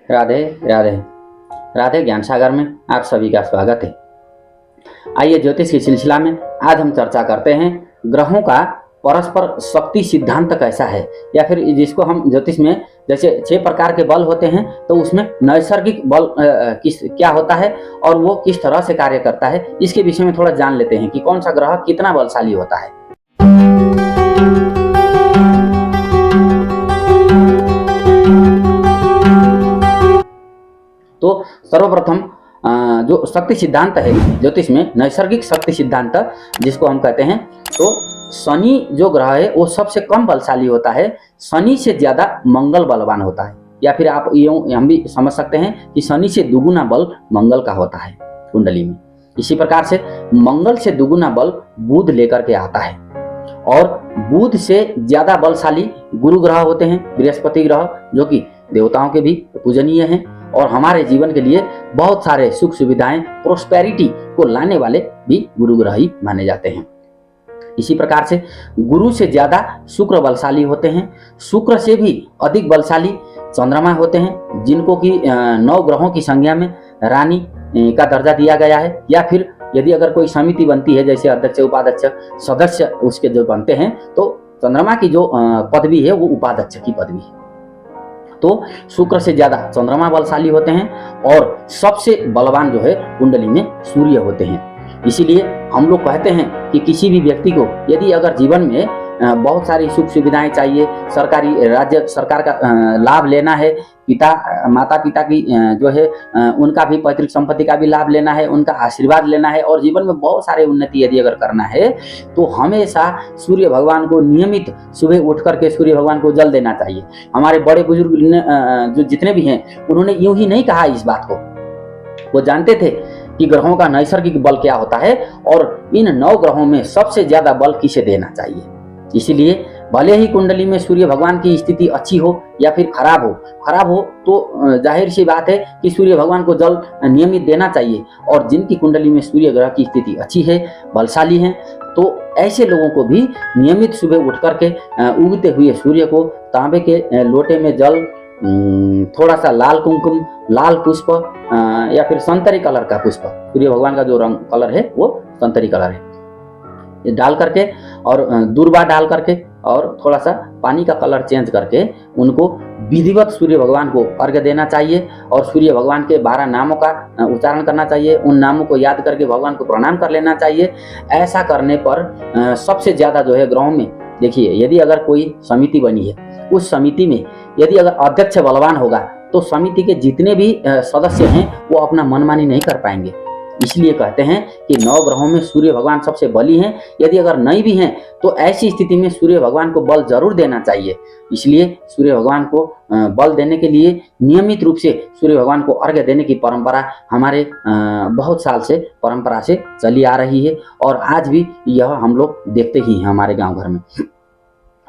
राधे राधे। राधे ज्ञान सागर में आप सभी का स्वागत है। आइए ज्योतिष के सिलसिला में आज हम चर्चा करते हैं ग्रहों का परस्पर शक्ति सिद्धांत कैसा है, या फिर जिसको हम ज्योतिष में जैसे 6 प्रकार के बल होते हैं तो उसमें नैसर्गिक बल क्या होता है और वो किस तरह से कार्य करता है, इसके विषय में थोड़ा जान लेते हैं कि कौन सा ग्रह कितना बलशाली होता है। तो सर्वप्रथम जो शक्ति सिद्धांत है ज्योतिष में, नैसर्गिक शक्ति सिद्धांत जिसको हम कहते हैं, तो शनि जो ग्रह है वो सबसे कम बलशाली होता है। शनि से ज्यादा मंगल बलवान होता है, या फिर आप यूं हम भी समझ सकते हैं कि शनि से दुगुना बल मंगल का होता है कुंडली में। इसी प्रकार से मंगल से दुगुना बल बुध लेकर के आता है, और बुध से ज्यादा बलशाली गुरु ग्रह होते हैं, बृहस्पति ग्रह, जो कि देवताओं के भी पूजनीय हैं और हमारे जीवन के लिए बहुत सारे सुख सुविधाएं, प्रोस्पेरिटी को लाने वाले भी गुरु ग्रह ही माने जाते हैं। इसी प्रकार से गुरु से ज्यादा शुक्र बलशाली होते हैं। शुक्र से भी अधिक बलशाली चंद्रमा होते हैं, जिनको कि 9 ग्रहों की संज्ञा में रानी का दर्जा दिया गया है, या फिर यदि अगर कोई समिति बनती है जैसे अध्यक्ष उपाध्यक्ष सदस्य उसके जो बनते हैं, तो चंद्रमा की जो पदवी है वो उपाध्यक्ष की पदवी है। तो शुक्र से ज्यादा चंद्रमा बलशाली होते हैं, और सबसे बलवान जो है कुंडली में सूर्य होते हैं। इसीलिए हम लोग कहते हैं कि किसी भी व्यक्ति को यदि अगर जीवन में बहुत सारी सुख सुविधाएं चाहिए, सरकारी राज्य सरकार का लाभ लेना है, माता पिता की जो है उनका भी पैतृक संपत्ति का भी लाभ लेना है, उनका आशीर्वाद लेना है, और जीवन में बहुत सारे उन्नति यदि अगर करना है, तो हमेशा सूर्य भगवान को नियमित सुबह उठ करके सूर्य भगवान को जल देना चाहिए। हमारे बड़े बुजुर्ग जो जितने भी हैं उन्होंने यूं ही नहीं कहा इस बात को, वो जानते थे कि ग्रहों का नैसर्गिक बल क्या होता है और इन 9 ग्रहों में सबसे ज्यादा बल किसे देना चाहिए। इसीलिए भले ही कुंडली में सूर्य भगवान की स्थिति अच्छी हो या फिर खराब हो तो जाहिर सी बात है कि सूर्य भगवान को जल नियमित देना चाहिए। और जिनकी कुंडली में सूर्य ग्रह की स्थिति अच्छी है, बलशाली है, तो ऐसे लोगों को भी नियमित सुबह उठ करके उगते हुए सूर्य को तांबे के लोटे में जल, थोड़ा सा लाल कुमकुम, लाल पुष्प या फिर संतरी कलर का पुष्प, सूर्य भगवान का जो रंग कलर है वो संतरी कलर है, डाल करके और दूर्वा डाल करके और थोड़ा सा पानी का कलर चेंज करके उनको विधिवत सूर्य भगवान को अर्घ्य देना चाहिए। और सूर्य भगवान के 12 नामों का उच्चारण करना चाहिए, उन नामों को याद करके भगवान को प्रणाम कर लेना चाहिए। ऐसा करने पर सबसे ज्यादा जो है ग्रहों में, देखिए यदि अगर कोई समिति बनी है, उस समिति में यदि अगर अध्यक्ष बलवान होगा तो समिति के जितने भी सदस्य हैं वो अपना मनमानी नहीं कर पाएंगे। इसलिए कहते हैं कि 9 ग्रहों में सूर्य भगवान सबसे बली हैं। यदि अगर नहीं भी हैं तो ऐसी स्थिति में सूर्य भगवान को बल जरूर देना चाहिए। इसलिए सूर्य भगवान को बल देने के लिए नियमित रूप से सूर्य भगवान को अर्घ्य देने की परंपरा हमारे बहुत साल से परंपरा से चली आ रही है, और आज भी यह हम लोग देखते ही हैं हमारे गाँव घर में।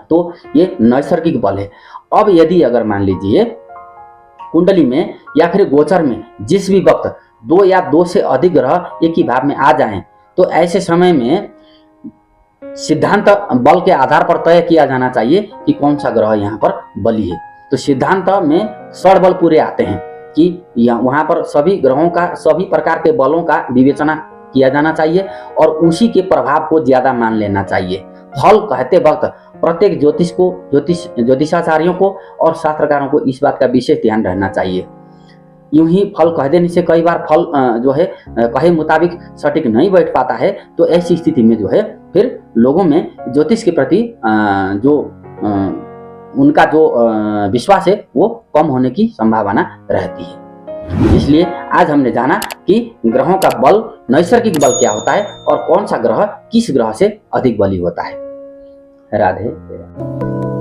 तो ये नैसर्गिक बल है। अब यदि अगर मान लीजिए कुंडली में या फिर गोचर में जिस भी वक्त 2 या 2 से अधिक ग्रह एक ही भाव में आ जाएं, तो ऐसे समय में सिद्धांत बल के आधार पर तय किया जाना चाहिए कि कौन सा ग्रह यहाँ पर बली है। तो सिद्धांत में षड बल पूरे आते हैं कि वहां पर सभी ग्रहों का, सभी प्रकार के बलों का विवेचना किया जाना चाहिए और उसी के प्रभाव को ज्यादा मान लेना चाहिए। फल कहते वक्त प्रत्येक ज्योतिषाचार्यों को और शास्त्रकारों को इस बात का विशेष ध्यान रहना चाहिए। यूं ही फल कह देने से कई बार फल जो है कहे मुताबिक सटीक नहीं बैठ पाता है, तो ऐसी स्थिति में जो है फिर लोगों में ज्योतिष के प्रति जो उनका जो विश्वास है वो कम होने की संभावना रहती है। इसलिए आज हमने जाना कि ग्रहों का बल, नैसर्गिक बल क्या होता है और कौन सा ग्रह किस ग्रह से अधिक बली होता है। राधे राधे।